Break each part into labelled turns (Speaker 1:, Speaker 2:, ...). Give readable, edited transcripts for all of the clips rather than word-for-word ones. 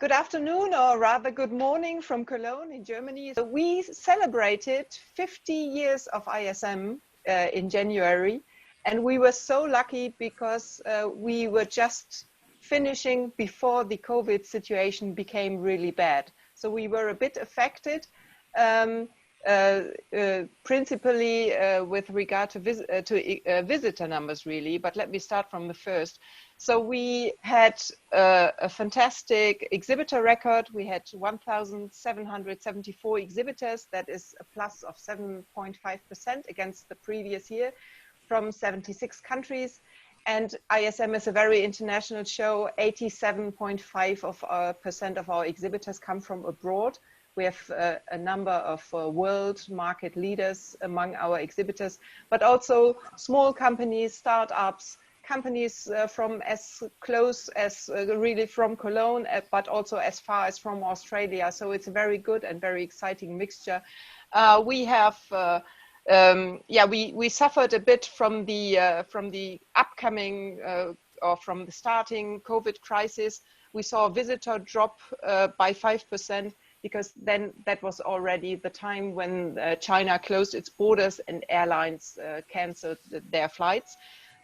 Speaker 1: Good afternoon, or rather good morning from Cologne in Germany. So we celebrated 50 years of ISM in January, and we were so lucky because we were just finishing before the COVID situation became really bad. So we were a bit affected, principally with regard to visitor numbers, really. But let me start from the first. So we had a fantastic exhibitor record. We had 1,774 exhibitors. That is a plus of 7.5% against the previous year from 76 countries. And ISM is a very international show. 87.5% of our exhibitors come from abroad. We have a number of world market leaders among our exhibitors, but also small companies, startups, companies from as close as really from Cologne, but also as far as from Australia. So it's a very good and very exciting mixture. We have, we suffered a bit from the upcoming or from the starting COVID crisis. We saw a visitor drop by 5%. Because then that was already the time when China closed its borders and airlines canceled their flights.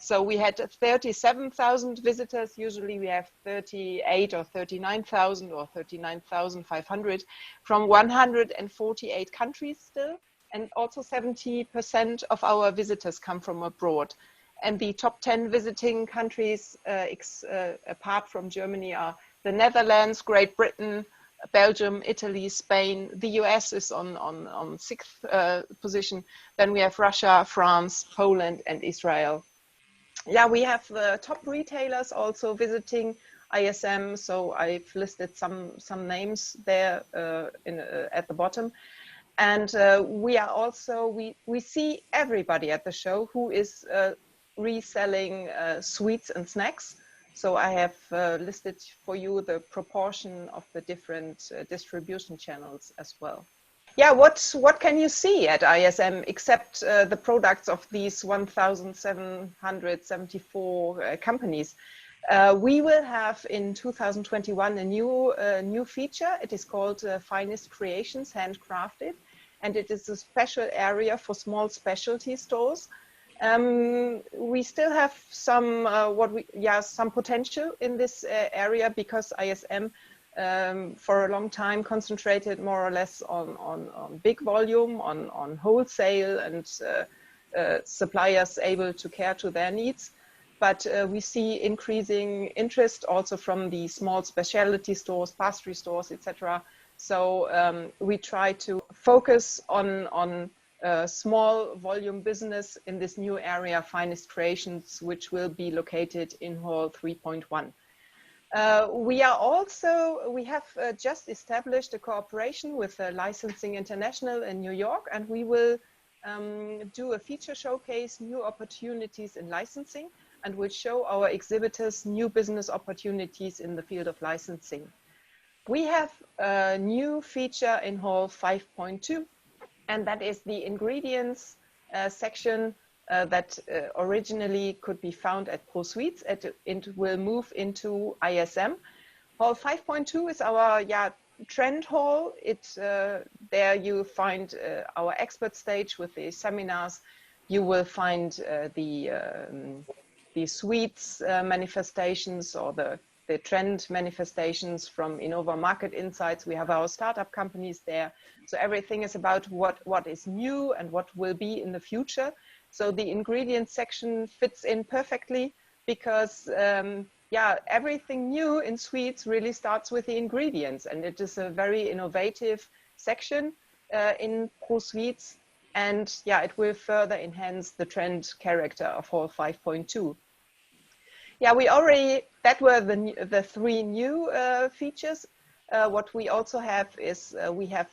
Speaker 1: So we had 37,000 visitors. Usually we have 38 or 39,000 or 39,500 from 148 countries still. And also 70% of our visitors come from abroad. And the top 10 visiting countries, apart from Germany, are the Netherlands, Great Britain, Belgium, Italy, Spain. The US is on sixth position. Then we have Russia, France, Poland, and Israel. Yeah, we have top retailers also visiting ISM. So I've listed some names there at the bottom. And we are also, we see everybody at the show who is reselling sweets and snacks. So I have listed for you the proportion of the different distribution channels as well. Yeah, what can you see at ISM except the products of these 1,774 companies? We will have in 2021 a new feature. It is called Finest Creations Handcrafted, and it is a special area for small specialty stores. We still have some some potential in this area because ISM for a long time concentrated more or less on big volume, on wholesale and suppliers able to care to their needs. But we see increasing interest also from the small specialty stores, pastry stores, etc. So we try to focus on small volume business in this new area, Finest Creations, which will be located in Hall 3.1. We have just established a cooperation with Licensing International in New York, and we will do a feature showcase, new opportunities in licensing, and will show our exhibitors new business opportunities in the field of licensing. We have a new feature in Hall 5.2. And that is the ingredients section that originally could be found at ProSuites. It will move into ISM. Hall 5.2 is our trend hall. There you find our expert stage with the seminars. You will find the sweets manifestations or the trend manifestations from Innova Market Insights. We have our startup companies there. So everything is about what is new and what will be in the future. So the ingredients section fits in perfectly because everything new in sweets really starts with the ingredients, and it is a very innovative section in ProSuites, and it will further enhance the trend character of Hall 5.2. Yeah, that were the three new features. What we also have is we have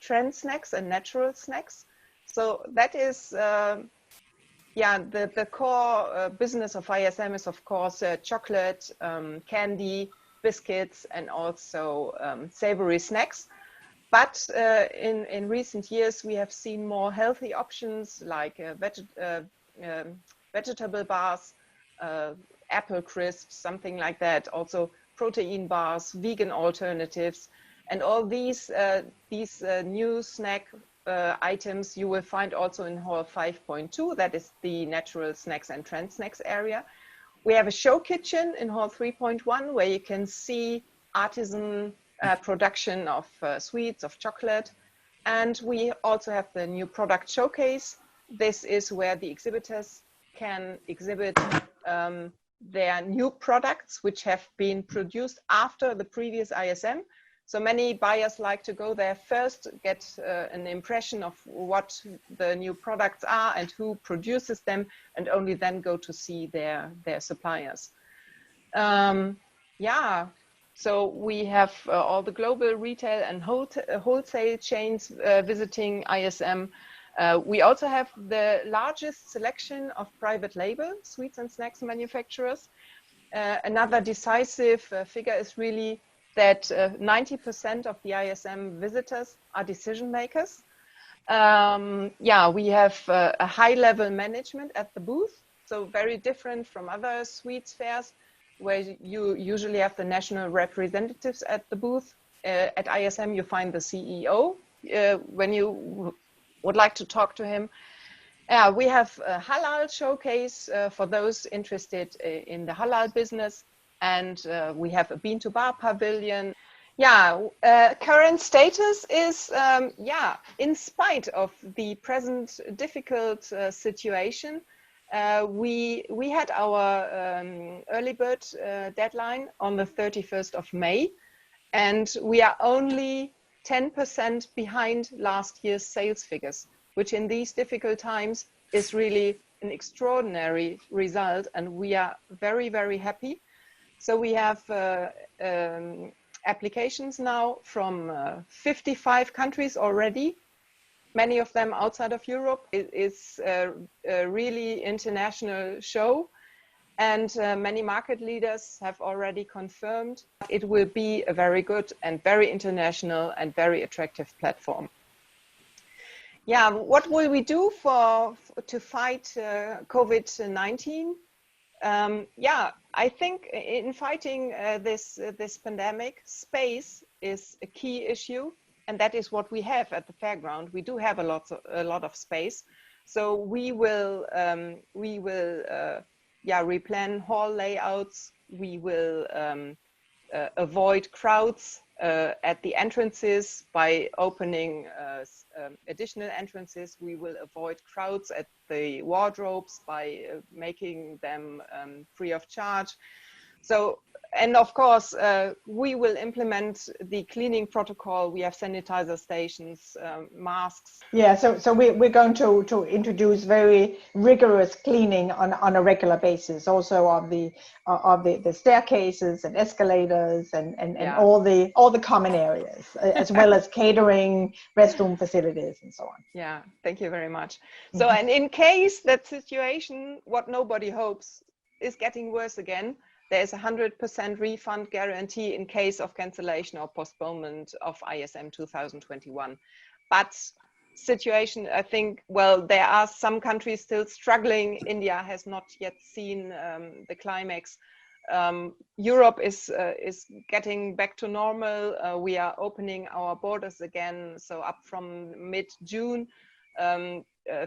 Speaker 1: trend snacks and natural snacks. So that is, the core business of ISM is of course chocolate, candy, biscuits, and also savory snacks. But in recent years, we have seen more healthy options like vegetable bars, apple crisps, something like that. Also protein bars, vegan alternatives, and all these new snack items you will find also in Hall 5.2. That is the natural snacks and trend snacks area. We have a show kitchen in Hall 3.1 where you can see artisan production of sweets, of chocolate. And we also have the new product showcase. This is where the exhibitors can exhibit their new products which have been produced after the previous ISM. So many buyers like to go there first, get an impression of what the new products are and who produces them, and only then go to see their suppliers. Yeah, so we have all the global retail and wholesale chains visiting ISM. We also have the largest selection of private label sweets and snacks manufacturers. Another decisive figure is really that 90% of the ISM visitors are decision makers. Yeah, we have a high level management at the booth, so very different from other sweets fairs where you usually have the national representatives at the booth. At ISM you find the CEO when you would like to talk to him. We have a halal showcase for those interested in the halal business, and we have a bean to bar pavilion. Yeah, current status is, yeah, in spite of the present difficult situation, we had our early bird deadline on the 31st of May, and we are only 10% behind last year's sales figures, which in these difficult times is really an extraordinary result, and we are very, very happy. So we have applications now from 55 countries already, many of them outside of Europe. It's a really international show, and many market leaders have already confirmed it will be a very good and very international and very attractive platform. Yeah, what will we do to fight COVID-19? Yeah, I think in fighting this pandemic, space is a key issue, and that is what we have at the fairground. We do have a lot of space, so we will yeah, replan hall layouts. We will avoid crowds at the entrances by opening additional entrances. We will avoid crowds at the wardrobes by making them free of charge. So, and of course, we will implement the cleaning protocol. We have sanitizer stations, masks.
Speaker 2: Yeah, so we're going to introduce very rigorous cleaning on a regular basis, also of the staircases and escalators and yeah, all the common areas, as well as catering, restroom facilities, and so on.
Speaker 1: Yeah, thank you very much. So, and in case that situation, what nobody hopes, is getting worse again, there's a 100% refund guarantee in case of cancellation or postponement of ISM 2021. But situation, I think, well, there are some countries still struggling. India has not yet seen the climax. Europe is getting back to normal. We are opening our borders again. So up from mid-June,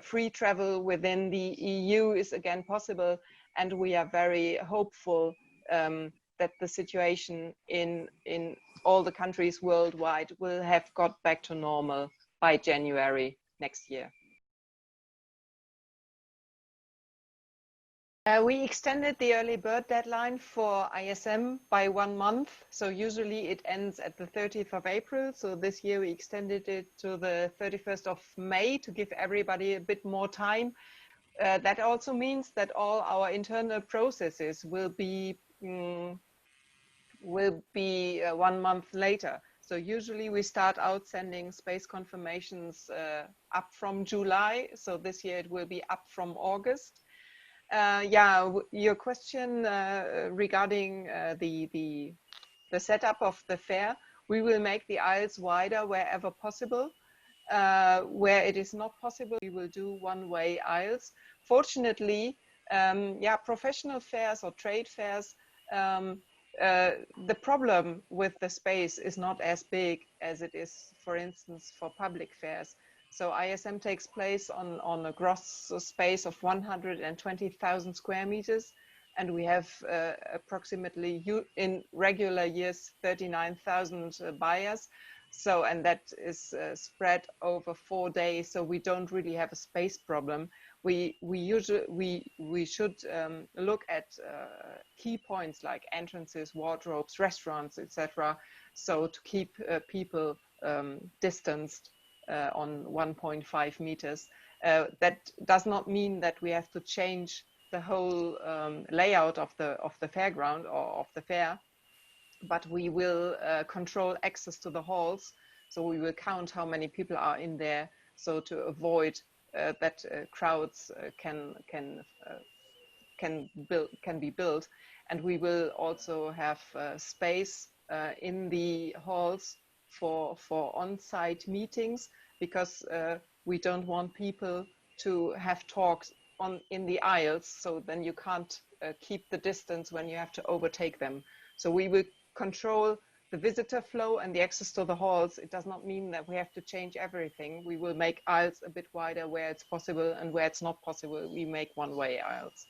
Speaker 1: free travel within the EU is again possible. And we are very hopeful that the situation in all the countries worldwide will have got back to normal by January next year. We extended the early bird deadline for ISM by 1 month. So usually it ends at the 30th of April. So this year we extended it to the 31st of May to give everybody a bit more time. That also means that all our internal processes will be 1 month later. So usually we start out sending space confirmations up from July. So this year it will be up from August. Yeah, your question regarding the setup of the fair, we will make the aisles wider wherever possible. Where it is not possible, we will do one-way aisles. Fortunately, yeah, professional fairs or trade fairs the problem with the space is not as big as it is, for instance, for public fairs. So ISM takes place on a gross space of 120,000 square meters, and we have approximately in regular years 39,000 buyers. So, and that is spread over 4 days. So we don't really have a space problem. We should look at key points like entrances, wardrobes, restaurants, etc. So to keep people distanced on 1.5 meters. That does not mean that we have to change the whole layout of the fairground or of the fair, but we will control access to the halls. So we will count how many people are in there, so to avoid that crowds can be built. And we will also have space in the halls for on-site meetings, because we don't want people to have talks in the aisles, so then you can't keep the distance when you have to overtake them. So we will control the visitor flow and the access to the halls. It does not mean that we have to change everything. We will make aisles a bit wider where it's possible, and where it's not possible, we make one-way aisles.